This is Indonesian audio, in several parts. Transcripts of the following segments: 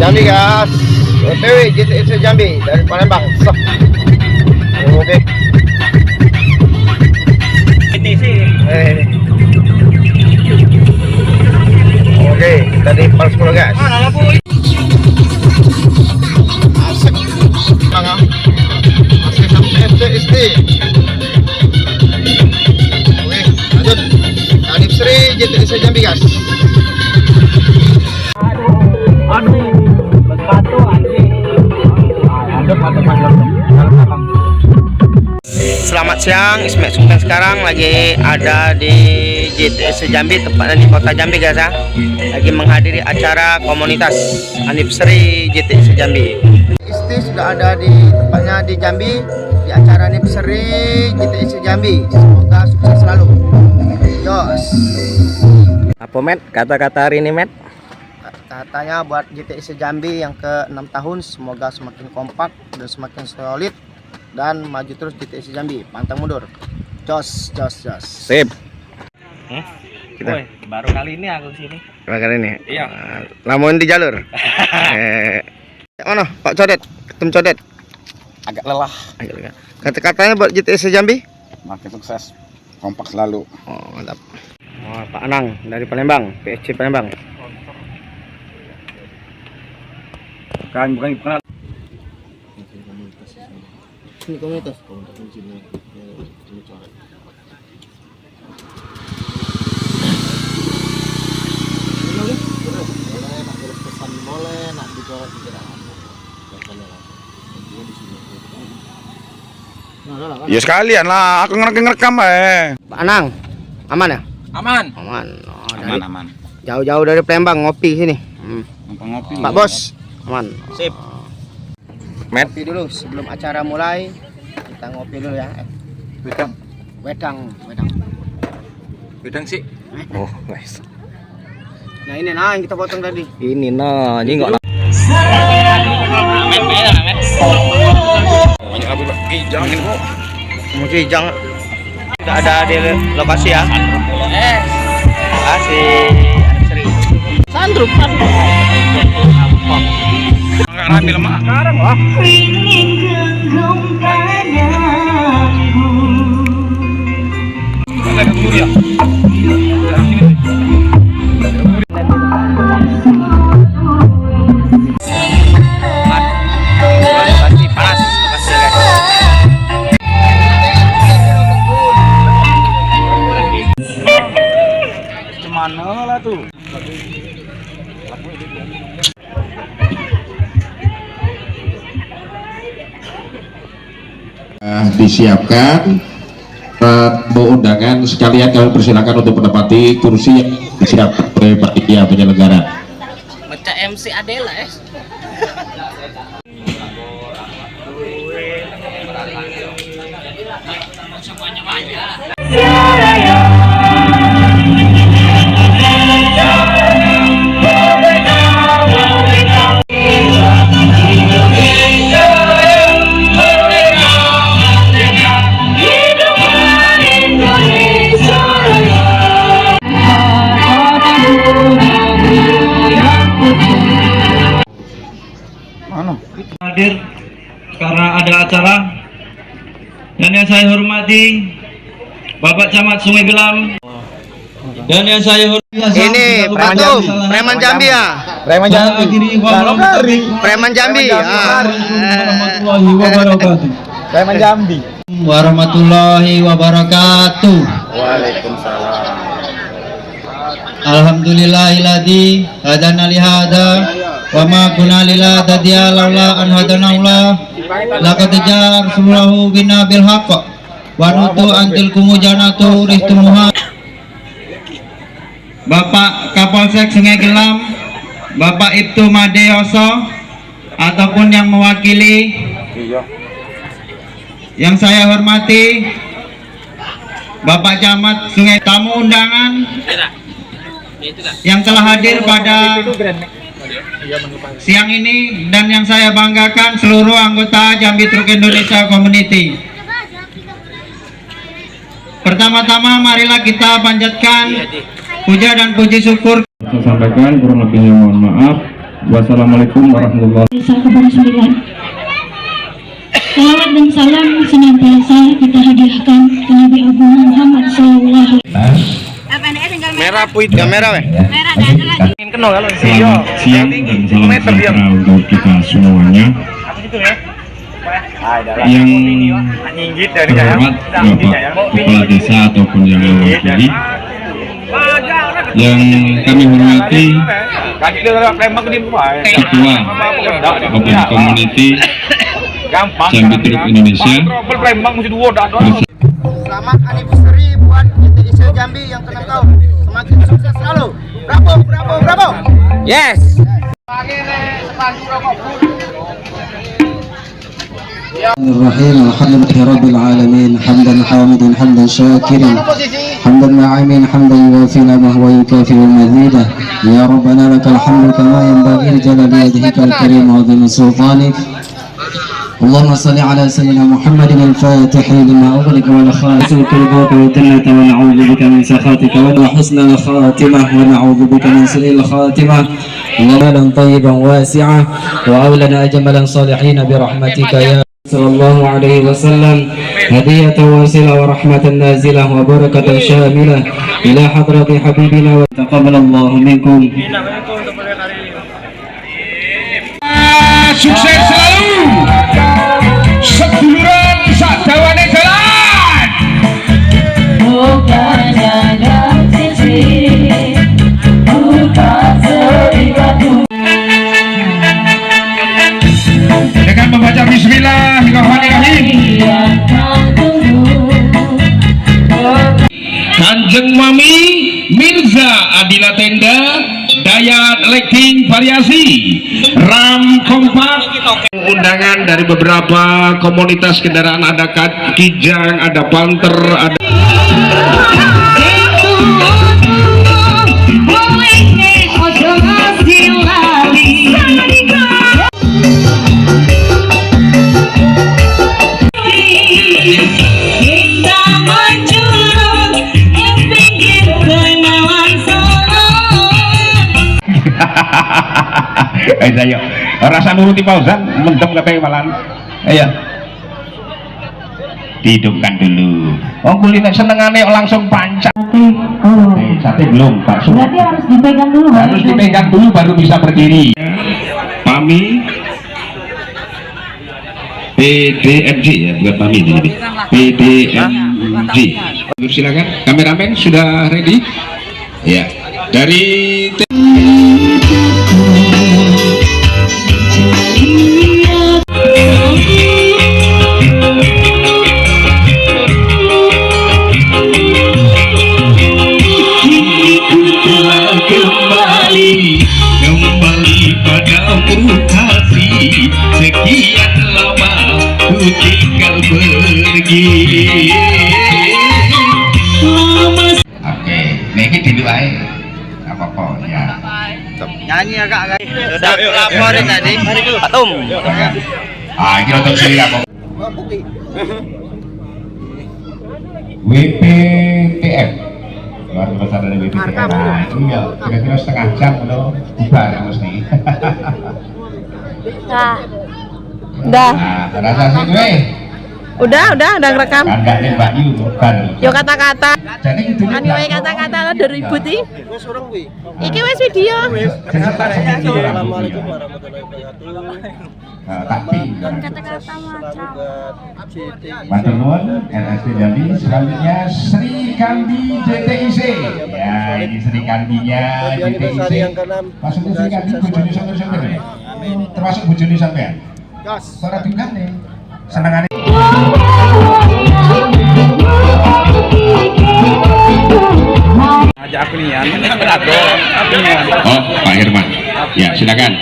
Jambi guys, OTW JTC Jambi dari Palembang. Oke. JTC. Oke, kita di Pals Pulau guys. Asik. Masih sampai ST. Oke, lanjut. Hanif Sri JTC Jambi guys. Aduh, berbatu anjing. Selamat siang, Ismet Sungkan sekarang lagi ada di JTC Jambi, tepatnya di kota Jambi guys ya. Lagi menghadiri acara komunitas Hanif Sri JTC Jambi. Isti sudah ada di tempatnya di Jambi, di acara Hanif Sri JTC Jambi. Semoga sukses selalu. Yos. Apa Met? Kata-kata hari ini Met? Katanya buat JTC Jambi yang ke-6 tahun semoga semakin kompak dan semakin solid dan maju terus JTC Jambi, pantang mundur. Jos. Sip. Kita baru kali ini aku sini. Baru kali ini. Iya. Lamun di jalur. Mana Pak Codet? Ketum Codet. Agak lelah. Kata-katanya buat JTC Jambi? Makin sukses, kompak selalu. Oh, mantap. Oh, Pak Anang dari Palembang, PSC Palembang. Bukan Ini komunitas sini. Boleh nak dicoret tidak. Ya sekalian lah, aku ngerekam Pak Anang, aman ya? Aman. Oh, aman. Jauh-jauh dari Palembang ngopi sini. Ngopi. Pak Bos, aman. Sip. Met. Ngopi dulu sebelum acara mulai. Kita ngopi dulu ya. Wedang sih. Oh, guys. Nah ini yang kita potong tadi. Ini nah, ini enggak. Banyak abu kijang ini kok. Kijang. Sudah ada di lokasi ya. Lokasi Sri. Sandrup. Enggak rapi lemah sekarang wah. Lokasi panas, lokasi guys. Gimana lah tuh? Disiapkan undangan sekalian, kami persilakan untuk menempati kursi yang disiapkan oleh panitia penyelenggara. Macam MC Adela hadir karena ada acara, dan yang saya hormati Bapak Camat Sungai Gelam, dan yang saya hormati Ini Preman Jambi ya. Preman Jambi Preman Jambi. warahmatullahi wabarakatuh. Waalaikumsalam. Alhamdulillahilladzi hadana li hada wa ma kunna linahtadiya laula an hadanallah laqad jar subhanahu bina bil haqq wa nutu antil kumujanatu ristumuha. Bapak Kapolsek Sungai Gelam, Bapak Ibtu Madeoso, ataupun yang mewakili, yang saya hormati Bapak Camat Sungai, tamu undangan yang telah hadir pada siang ini, dan yang saya banggakan seluruh anggota Jambi Truk Indonesia Community. Pertama-tama marilah kita panjatkan puja dan puji syukur. Saya sampaikan kurang lebihnya mohon maaf. Wassalamualaikum warahmatullahi wabarakatuh. Salawat dan salam senantiasa kita hadiahkan ke Nabi Abu Muhammad Sallallahu Alaihi Wasallam. Merah puit kamera weh. Merah dan ada lagi. Ingin kenal kalau Selamat siang dan salam sejahtera untuk kita semuanya. Yang terhormat Bapak Kepala Desa ataupun yang mewakili, yang kami hormati Ketua Open Community Jambi Truk Indonesia. Selamat anniversary buat JTIC Jambi yang ke-6 tahun. Semakin sukses selalu. Bravo, bravo, bravo. Yes. الرحيم الحمد لله رب العالمين حمدا حامدا حمدا شاكرا حمدا ناعما حمدا يوافي نعمه ويكافئ مزيده يا ربنا لك الحمد كما ينبغي لجلال وجهك الكريم وعظيم سلطانك. اللهم صل على سيدنا محمد الفاتح لما أغلق والخاتم الباق والجنة ونعوذ بك من سخطك وحسن الخاتمة ونعوذ بك من سوء الخاتمة. اللهم طيبا واسعا وأولا أجملا صالحين برحمتك يا صلى الله عليه وسلم هدية واصلة ورحمة نازلة وبركة شاملة إلى حضرة حبيبنا وتقبل الله منكم. Sukses selalu seduluran sadawane jalan. Bukan ada sisi, bukan seribatu. Dengan membaca Bismillahirrahmanirrahim, Kanjeng Mami Mirza Adila Tenda Dayat Lighting Variasi Ram Kompak, undangan dari beberapa komunitas kendaraan, ada Kijang, ada Panther, ada ayo rasa nuruti Fauzan mendem katanya malan. Ayo dihidupkan dulu. Oh kuliner senengane langsung panca. Sate belum Pak. Berarti harus dipegang dulu. Harus dipegang dulu baru bisa berdiri. Pami PDMG ya, bukan Pami ini. PDMG. Silakan kameramen sudah ready? Ya. Dari kembali padamu kasih, sekian lama ku tinggal pergi. Oke, ini dulu aja apa-apa ya. Nyanyi agak sudah lapor tadi. Patum. Ah, ini untuk sini apa? WPTF. Luar biasa dari BPTN. Nah, iya, kira-kira setengah jam loh, bubar mesti. Nah, udah. Nah, rasa sih gue. Udah ngerekam. Enggak nih Mbak Yu, bukan. Yo kata-kata. Jadi itu Kan wae kata-kata lo 2000 iki. Iki wis video. Assalamualaikum warahmatullahi wabarakatuh. Tapi Kata-kata macam. Matur nuwun NSP Jambi. Selanjutnya Sri Kandi JTIC. Ya, ini Sri Kandinya JTIC. Maksudnya Sri Kandi bojone sampeyan ya? Termasuk bojone sampeyan. Ora dungane. Senengane. Ajak aku nian. Oh, Pak Herman. Ya, silakan.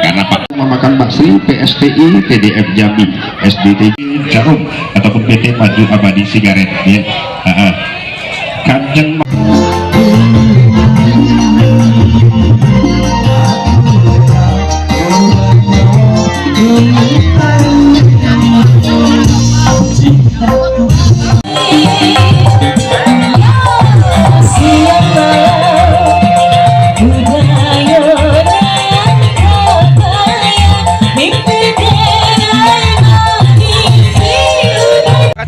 Karena Pak memakan Pak Sri PSTI TDF Jambi SDT Jarum ataupun PT Maju Abadi Sigaret ya. Kanjeng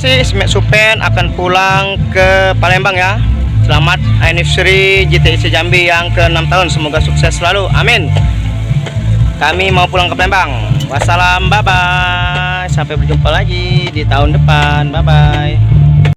kasih. Ismet Supen akan pulang ke Palembang ya. Selamat anniversary JTIC Jambi yang ke-6 tahun. Semoga sukses selalu. Amin. Kami mau pulang ke Palembang. Wassalam, bye bye. Sampai berjumpa lagi di tahun depan. Bye bye.